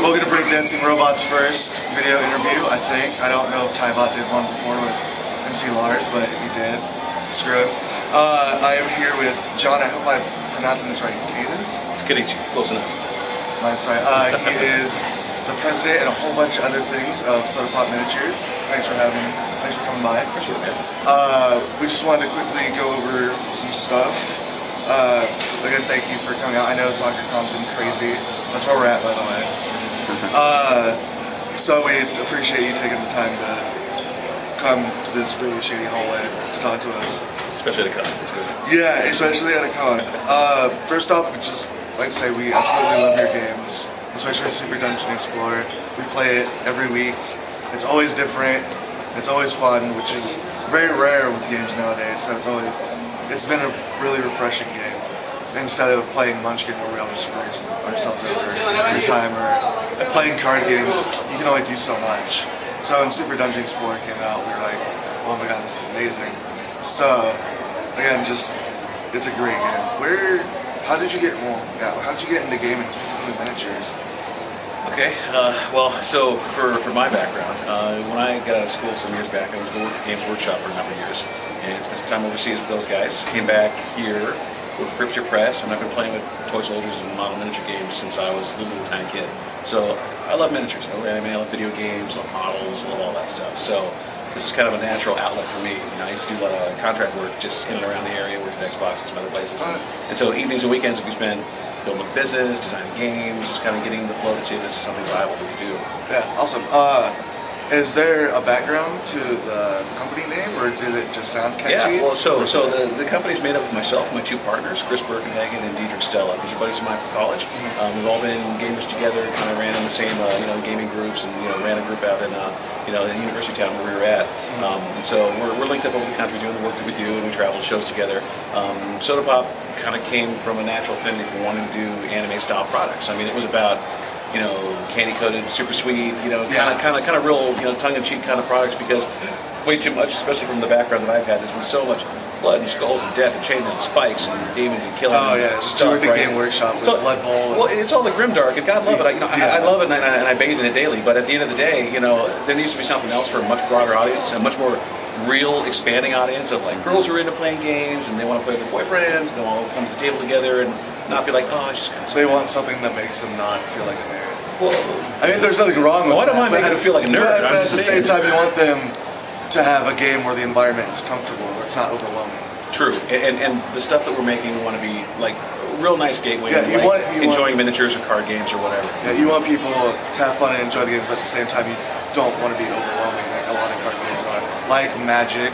Welcome to Breakdancing Robots' first video interview, I think. I don't know if Tybot did one before with MC Lars, but if he did, screw it. I am here with John, I hope I'm pronouncing this right, Cadice? It's Cadice, close enough. I'm sorry. He is the president and a whole bunch of other things of Sakura-Con Minatures. Thanks for having me. Thanks for coming by. Sure, man. We just wanted to quickly go over some stuff. Again, thank you for coming out. I know Sakura-Con's been crazy. That's where we're at, by the way. So we appreciate you taking the time to come to this really shady hallway to talk to us. Especially at a con, it's good. Yeah, especially at a con. First off, we just like to say we absolutely love your games, especially Super Dungeon Explorer. We play it every week. It's always different. It's always fun, which is very rare with games nowadays. So it's been a really refreshing game. Instead of playing Munchkin where we all just screw ourselves over every time, or playing card games, you can only do so much. So when Super Dungeon Explorer came out, we were like, oh my god, this is amazing. So, again, it's a great game. How did you get into gaming, specifically miniatures? Okay, so for my background, when I got out of school some years back, I was going to work for Games Workshop for a number of years, and spent some time overseas with those guys. Came back here with Scripture Press, and I've been playing with toy soldiers and model miniature games since I was a little tiny kid. So I love miniatures. I love video games, love models, love all that stuff. So this is kind of a natural outlet for me. You know, I used to do a lot of contract work just in and around the area, worked at Xbox and some other places. And so evenings and weekends we spend building a business, designing games, just kind of getting the flow to see if this is something viable that we do. Yeah, awesome. Is there a background to the company name, or does it just sound catchy? Yeah, well, so the company's made up of myself and my two partners, Chris Birkenhagen and Diedrich Stella. These are buddies of mine from college. We've all been gamers together, kind of ran in the same gaming groups, and ran a group out in in University Town where we were at. And so we're linked up over the country doing the work that we do, and we travel to shows together. Soda Pop kind of came from a natural affinity for wanting to do anime style products. I mean, it was about candy coated, super sweet, kind of real, tongue-in-cheek kind of products, because way too much, especially from the background that I've had, there's been so much blood and skulls and death and chainmail and spikes and demons and killing. Oh yeah, stuff, Stuart right? Hayden Workshop with Blood Bowl. Well, it's all the grimdark, and God love it. I love it, and I bathe in it daily. But at the end of the day, there needs to be something else for a much broader audience, a much more real, expanding audience of like girls who are into playing games and they want to play with their boyfriends and they want to come to the table together and not be like, oh, it's just kind of. So they want something that makes them not feel like a nerd. Well, I mean, there's nothing wrong with that. I don't mind making them feel like a nerd. But at the same time, you want them to have a game where the environment is comfortable, where it's not overwhelming. True, and the stuff that we're making, we want to be like a real nice gateway to enjoying miniatures or card games or whatever. Yeah, you want people to have fun and enjoy the games, but at the same time, you don't want to be overwhelming like a lot of card games are, like Magic.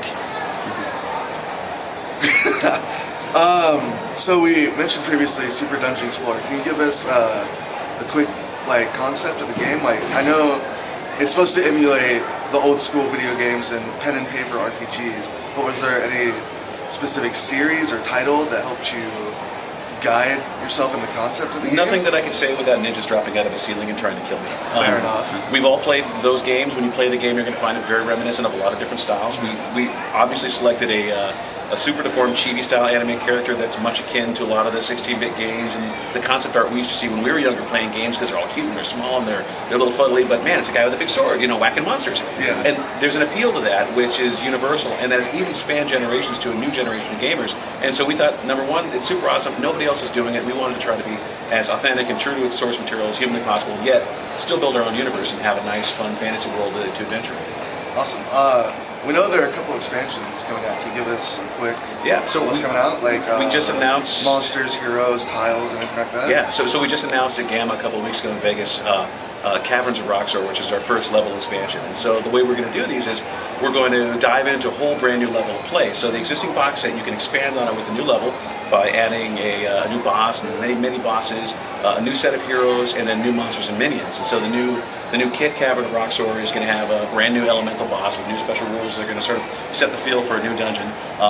So we mentioned previously Super Dungeon Explorer. Can you give us a quick concept of the game? I know it's supposed to emulate the old school video games and pen and paper RPGs, but was there any specific series or title that helped you guide yourself in the concept of the game? Nothing that I could say without ninjas dropping out of a ceiling and trying to kill me. Fair enough. We've all played those games. When you play the game, you're going to find it very reminiscent of a lot of different styles. We obviously selected a super deformed chibi style anime character that's much akin to a lot of the 16-bit games and the concept art we used to see when we were younger playing games, because they're all cute and they're small and they're a little fuddly, but man, it's a guy with a big sword, whacking monsters. Yeah. And there's an appeal to that which is universal and has even spanned generations to a new generation of gamers. And so we thought, number one, it's super awesome. Nobody else is doing it. We wanted to try to be as authentic and true to its source material as humanly possible, yet still build our own universe and have a nice, fun fantasy world to adventure in. Awesome. We know there are a couple expansions coming out. Can you give us a quick? Yeah. So what's coming out? We just announced monsters, heroes, tiles, and anything like that. Yeah. So we just announced at Gamma a couple of weeks ago in Vegas, Caverns of Roxor, which is our first level expansion. And so the way we're going to do these is we're going to dive into a whole brand new level of play. So the existing box set, you can expand on it with a new level by adding a new boss and many bosses, a new set of heroes, and then new monsters and minions. And so the new kit Cavern of Roxor is going to have a brand new elemental boss with new special rules that are going to sort of set the feel for a new dungeon.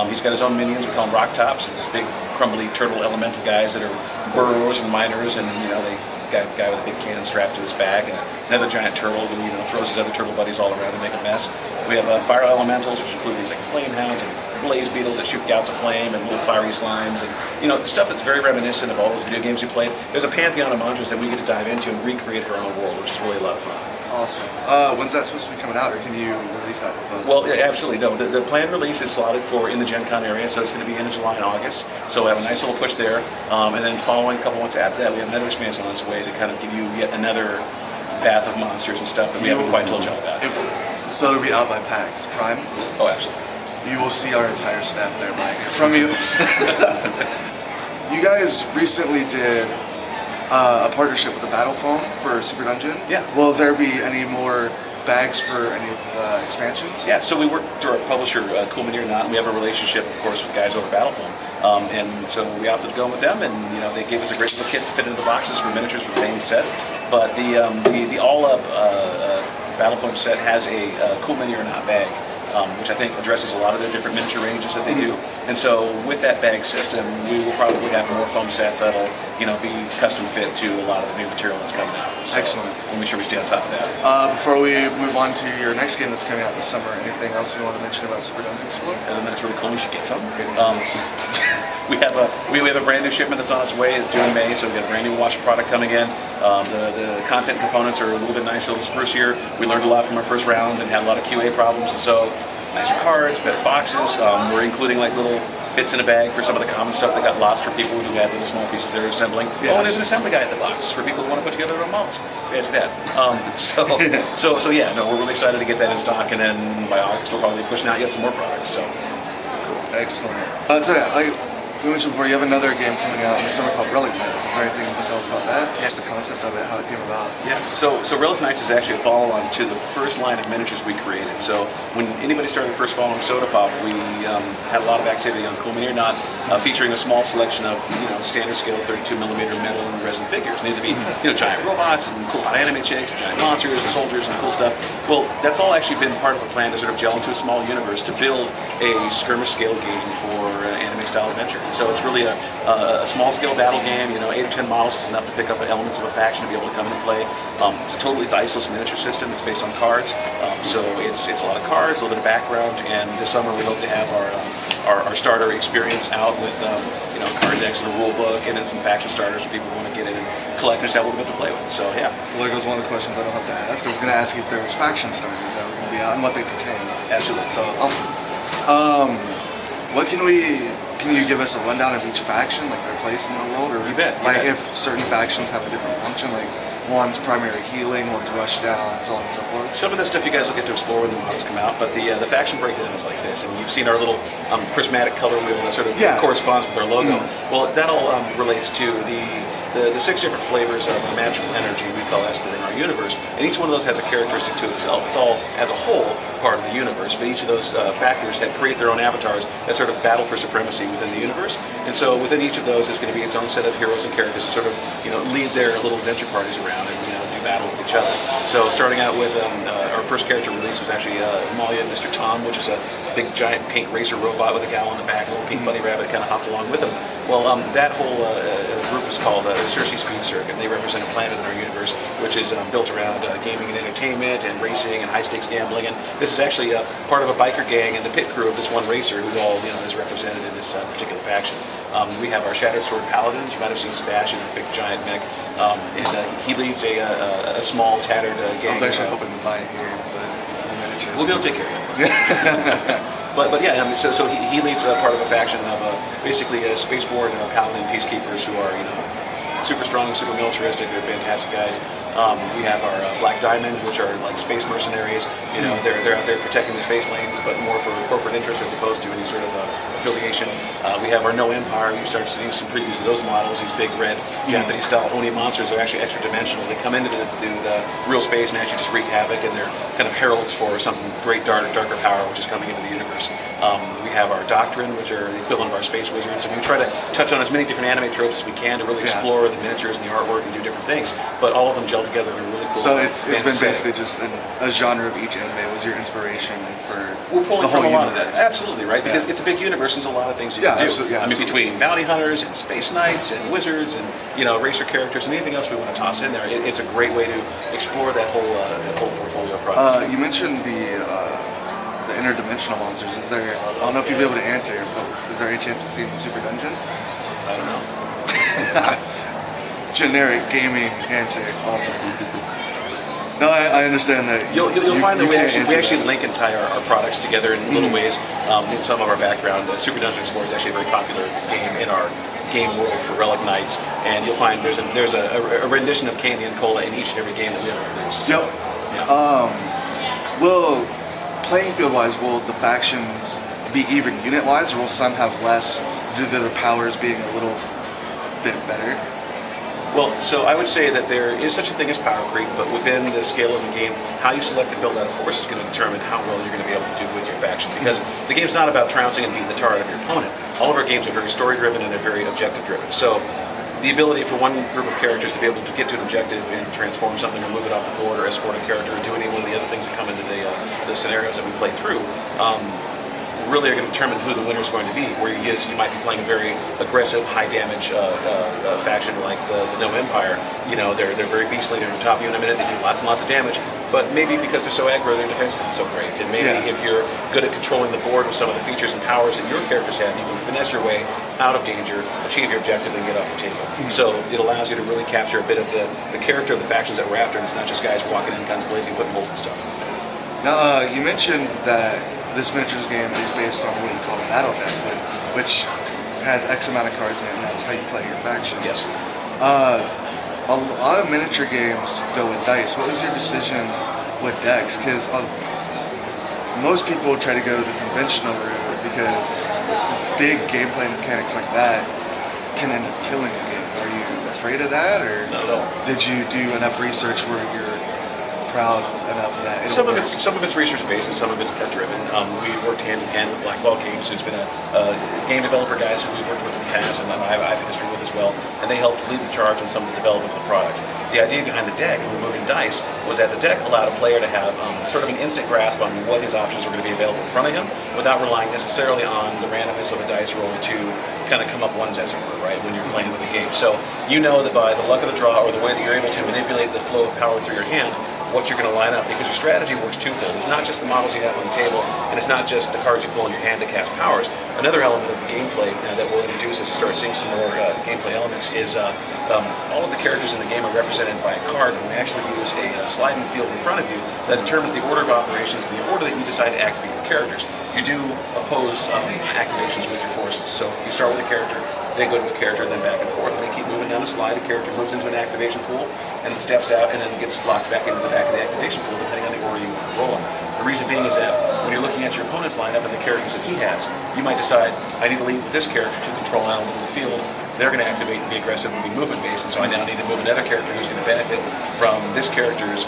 He's got his own minions. We call them Rock Tops. It's these big, crumbly turtle elemental guys that are burrowers and miners, and he's got a guy with a big cannon strapped to his back, and another giant turtle who throws his other turtle buddies all around and make a mess. We have fire elementals, which include things like flame hounds and blaze beetles that shoot gouts of flame and little fiery slimes, and stuff that's very reminiscent of all those video games you played. There's a pantheon of monsters that we get to dive into and recreate for our own world, which is really a lot of fun. Awesome. When's that supposed to be coming out, or can you release that? Well, yeah, absolutely. No, the planned release is slotted for in the Gen Con area, so it's going to be in July and August. So we have a nice little push there. And then following a couple months after that, we have another expansion on its way to kind of give you yet another path of monsters and stuff that we haven't quite told you all about. So it'll be out by PAX Prime? Oh, absolutely. You will see our entire staff there, Mike. From you. You guys recently did a partnership with the Battle Foam for Super Dungeon. Yeah. Will there be any more bags for any of the expansions? Yeah, so we work through our publisher, Cool Mini or Not, and we have a relationship, of course, with guys over at Battle Foam. And so we opted to go with them, and they gave us a great little kit to fit into the boxes for miniatures for the main set. But the all-up Battle Foam set has a Cool Mini or Not bag. Which I think addresses a lot of the different miniature ranges that they do. And so with that bag system, we will probably have more foam sets that'll, be custom fit to a lot of the new material that's coming out. So excellent. We'll make sure we stay on top of that. Before we move on to your next game that's coming out this summer, anything else you want to mention about Super Dungeon Explorer? And then it's really cool. You should get some. We have a brand new shipment that's on its way. It's due in May, so we've got a brand new wash product coming in. The content components are a little bit nicer, a little sprucier. We learned a lot from our first round and had a lot of QA problems, and so nicer cards, better boxes. We're including like little bits in a bag for some of the common stuff that got lost for people who had little small pieces they're assembling. Yeah. Oh, and there's an assembly guide at the box for people who want to put together their own models. Fancy that. So yeah, no, we're really excited to get that in stock, and then by August we'll probably be pushing out yet some more products. So cool. Excellent. So yeah, like we mentioned before, you have another game coming out in the summer called Relic Knights. Is there anything you can tell us about that? Yeah. Just the concept of it, how it came about? Yeah, so Relic Knights is actually a follow-on to the first line of miniatures we created. So when anybody started first following Soda Pop, we had a lot of activity on Cool Mini or Not, featuring a small selection of standard scale 32mm metal and resin figures. And these would be giant robots and cool hot anime chicks, and giant monsters and soldiers and cool stuff. Well, that's all actually been part of a plan to sort of gel into a small universe to build a skirmish scale game for anime style adventure. So it's really a small scale battle game. 8 or 10 models is enough to pick up elements of a faction to be able to come into play. It's a totally diceless miniature system. It's based on cards, so it's a lot of cards, a little bit of background. And this summer we hope to have our starter experience out with card decks and a rule book, and then some faction starters for people who want to get in and collect and just have a little bit to play with. So yeah. Well, there goes one of the questions I don't have to ask. I was going to ask you if there was faction starters that were going to be out and what they pertain. Absolutely. So awesome. What can you give us a rundown of each faction, like their place in the world, or you bet, if certain factions have a different function, like one's primary healing, one's rush down, so on and so forth? Some of that stuff you guys will get to explore when the models come out, but the faction breakdown is like this, and you've seen our little prismatic color wheel that sort of corresponds with our logo. Well, that all relates to the 6 different flavors of magical energy we call Esper in our universe, and each one of those has a characteristic to itself. It's all, as a whole, part of the universe, but each of those factors create their own avatars that sort of battle for supremacy within the universe. And so within each of those is going to be its own set of heroes and characters that sort of lead their little adventure parties around and do battle with each other. So starting out with our first character release was actually Malia and Mr. Tom, which is a big giant pink racer robot with a gal on the back, a little pink bunny rabbit kind of hopped along with him. Well, that whole group is called the Circe Speed Circuit. They represent a planet in our universe which is built around gaming and entertainment and racing and high-stakes gambling. And this is actually part of a biker gang and the pit crew of this one racer who all is represented in this particular faction. We have our Shattered Sword Paladins. You might have seen Sebastian, a big giant mech, and he leads a small tattered gang. I was actually hoping to buy it here, but the miniatures. We'll be able to take care of it. But yeah, so he leads part of a faction of basically spaceborne paladin peacekeepers who are super strong, super militaristic. They're fantastic guys. We have our Black Diamond, which are like space mercenaries. They're out there protecting the space lanes, but more for corporate interest as opposed to any sort of affiliation. We have our No Empire. We've started seeing some previews of those models. These big red Japanese-style Oni monsters are actually extra-dimensional. They come into the real space and actually just wreak havoc, and they're kind of heralds for something great, darker power, which is coming into the universe. We have our Doctrine, which are the equivalent of our space wizards. And we try to touch on as many different anime tropes as we can to really explore the miniatures and the artwork and do different things. But all of them gel together in a really cool. So it's been basically just a genre of each anime was your inspiration for. We're pulling the whole from a lot universe. of that. Absolutely, right? Because it's a big universe. There's a lot of things you can do. I mean, between bounty hunters and space knights and wizards and racer characters and anything else we want to toss in there, it's a great way to explore that whole portfolio of products. You mentioned the the interdimensional monsters. Is there? I don't know if you'll be able to answer, but is there any chance of seeing the Super Dungeon? I don't know. Generic gaming answer. Awesome. No, I understand that. You'll find that we actually that. link and tie our products together in little ways. In some of our background, Super Dungeon Explorer is actually a very popular game in our game world for Relic Knights, and you'll find there's a rendition of Candy and Cola in each and every game that we ever produce. So, yep. Yeah. Will playing field wise, will the factions be even unit wise, or will some have less due to their powers being a little bit better? Well, so I would say that there is such a thing as power creep, but within the scale of the game, how you select to build out a force is going to determine how well you're going to be able to do with your faction. Because the game's not about trouncing and beating the tar out of your opponent. All of our games are very story-driven and they're very objective-driven. So the ability for one group of characters to be able to get to an objective and transform something or move it off the board or escort a character or do any one of the other things that come into the scenarios that we play through, really are going to determine who the winner is going to be. Where you might be playing a very aggressive, high damage faction like the Gnome Empire. You know, they're very beastly. They're on top of you in a minute. They do lots and lots of damage. But maybe because they're so aggro, their defense isn't so great. And maybe if you're good at controlling the board with some of the features and powers that your characters have, you can finesse your way out of danger, achieve your objective, and get off the table. So it allows you to really capture a bit of the character of the factions that we're after. And it's not just guys walking in guns blazing, putting holes and stuff. Now, you mentioned that this miniatures game is based on what you call a battle deck, which has X amount of cards in it, and that's how you play your faction. Yes. A lot of miniature games go with dice. What was your decision with decks? Because most people try to go the conventional route because big gameplay mechanics like that can end up killing a game. Are you afraid of that, or not at all? Did you do enough research where you're proud enough that some of it's research based and some of it's cut driven. We worked hand in hand with Blackwell Games, who's been a game developer guys who we've worked with in the past, and I have a history with as well. And they helped lead the charge on some of the development of the product. The idea behind the deck and removing dice was that the deck allowed a player to have sort of an instant grasp on what his options were going to be available in front of him, without relying necessarily on the randomness of a dice roll to kind of come up ones, as it were, right, when you're playing with the game. So you know that by the luck of the draw or the way that you're able to manipulate the flow of power through your hand, what you're going to line up, because your strategy works twofold. It's not just the models you have on the table, and it's not just the cards you pull in your hand to cast powers. Another element of the gameplay that we'll introduce as you start seeing some more gameplay elements is all of the characters in the game are represented by a card, and we actually use a sliding field in front of you that determines the order of operations and the order that you decide to activate your characters. You do opposed activations with your forces. So you start with a character, they go to a character, and then back and forth, and they keep moving down the slide. A character moves into an activation pool, and it steps out, and then gets locked back into the back of the activation pool, depending on the order you roll in. The reason being is that when you're looking at your opponent's lineup and the characters that he has, you might decide, I need to lead with this character to control an element of the field. They're going to activate and be aggressive and be movement based, and so I now need to move another character who's going to benefit from this character's,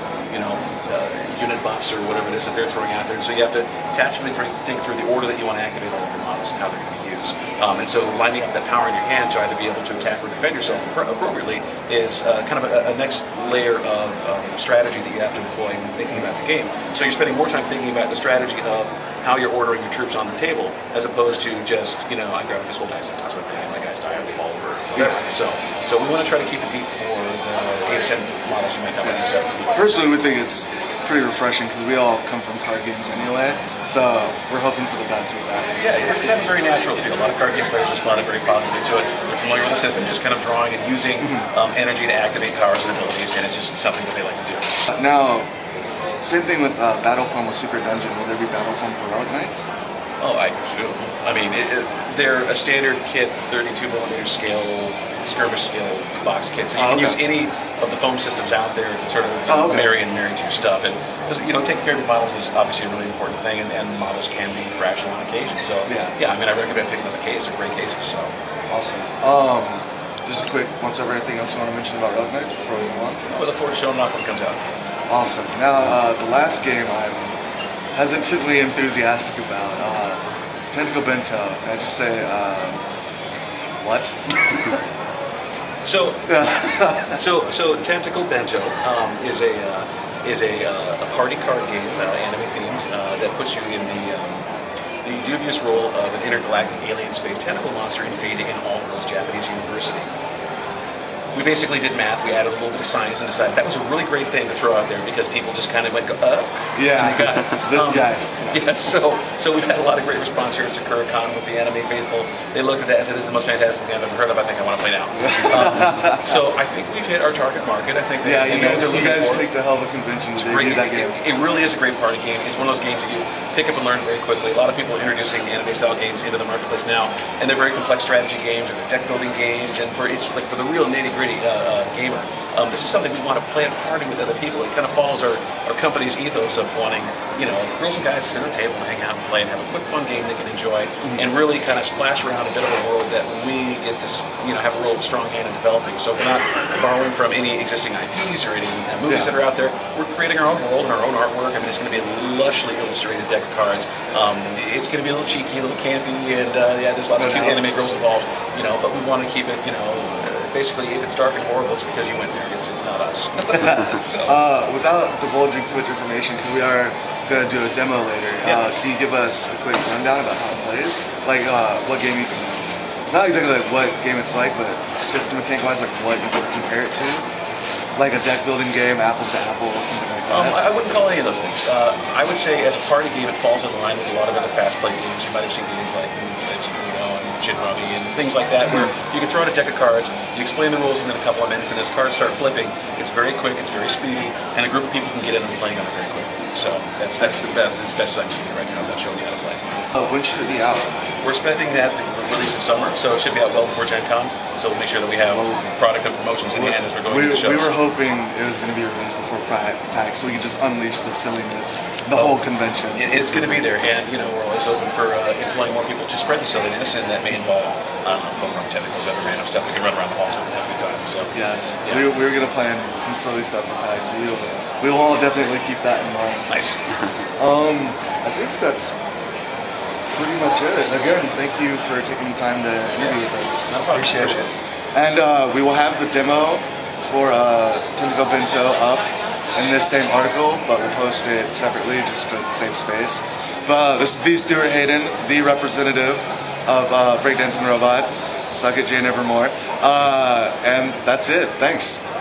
unit buffs or whatever it is that they're throwing out there. And so you have to tactically think through the order that you want to activate all of your models and how they're going to be used. And so lining up that power in your hand to either be able to attack or defend yourself appropriately is kind of a next layer of strategy that you have to employ when thinking about the game. So you're spending more time thinking about the strategy of how you're ordering your troops on the table, as opposed to just, I grab a fistful dice and toss my thing, and my guys die, or they fall over, or whatever. So we want to try to keep it deep for the 8 or 10 models you might have on your set. Personally, we think it's pretty refreshing because we all come from card games anyway, so we're hoping for the best with that. Yeah, it's got a very natural feel. A lot of card game players responded very positively to it. They're familiar with the system, just kind of drawing and using energy to activate powers and abilities, and it's just something that they like to do. Now, same thing with Battle Form with Super Dungeon. Will there be Battle Form for Relic Knights? Oh, I presume. I mean, they're a standard kit, 32mm scale, skirmish scale box kit. So you can use any of the foam systems out there to sort of marry to your stuff. And taking care of your models is obviously a really important thing, and models can be fragile on occasion. So yeah, I mean, I recommend picking up a case. They're great cases. So awesome. Just a quick once over anything else you want to mention about Relic Knights before we move on? We look forward to showing it off when it comes out. Awesome. Now, the last game I'm hesitantly enthusiastic about, Tentacle Bento. I just say, what? So Tentacle Bento is a party card game, anime themed, that puts you in the dubious role of an intergalactic alien space tentacle monster invading an all-girls Japanese university. we basically did math. We added a little bit of science and decided that was a really great thing to throw out there because people just kind of went, yeah, and they got it. This guy. Yeah, so we've had a lot of great response here at Sakura-Con with the anime faithful. They looked at that and said, "This is the most fantastic thing I've ever heard of. I think I want to play now." So I think we've hit our target market. I think that you guys picked a hell of a convention to debut that game. It really is a great party game. It's one of those games that you pick up and learn very quickly. A lot of people are introducing anime-style games into the marketplace now, and they're very complex strategy games or deck building games. And for the real nitty-gritty gamer, this is something we want to play and party with other people. It kind of follows our company's ethos of wanting, girls and guys to sit at a table and hang out and play and have a quick, fun game they can enjoy, and really kind of splash around a bit of a world that we get to have a real strong hand in developing. So we're not borrowing from any existing IPs or any movies that are out there. We're creating our own world and our own artwork. I mean, it's going to be a lushly illustrated deck of cards. It's going to be a little cheeky, a little campy, and there's lots of cute anime girls involved. But we want to keep it, basically, if it's dark and horrible, it's because you went there. It's not us. Without divulging too much information, because we are going to do a demo later, can you give us a quick rundown about how it plays? Like, what game you can, not exactly like what game it's like, but system mechanic-wise, like what you can compare it to? Like a deck building game, apples to apples, something like that? I wouldn't call any of those things. I would say as a party game, it falls in line with a lot of other fast-played games. You might have seen games like Gin Rummy and things like that, where you can throw out a deck of cards, you explain the rules within a couple of minutes, and as cards start flipping, it's very quick, it's very speedy, and a group of people can get in and playing on it very quickly. So that's the best I can do right now without showing you how to play. When should it be out? We're expecting that to release this summer, so it should be out well before Gen Con. So we'll make sure that we have product and promotions in hand as we're going to the shows. We were hoping it was going to be released before PAX, so we could just unleash the silliness, the whole convention. It's going to be there, and we're always open for employing more people to spread the silliness, and that may involve phone room tentacles, other random stuff. We can run around the halls and have a good time. So yes, we were going to plan some silly stuff for PAX. We will all definitely keep that in mind. Nice. I think that's pretty much it. Again, thank you for taking the time to interview with us. No problem. Appreciate it. And we will have the demo for Tentacle Bento up in this same article, but we'll post it separately just to save space. But this is the Stuart Hayden, the representative of Breakdancing Robot. Suck it, Jane Evermore. And that's it. Thanks.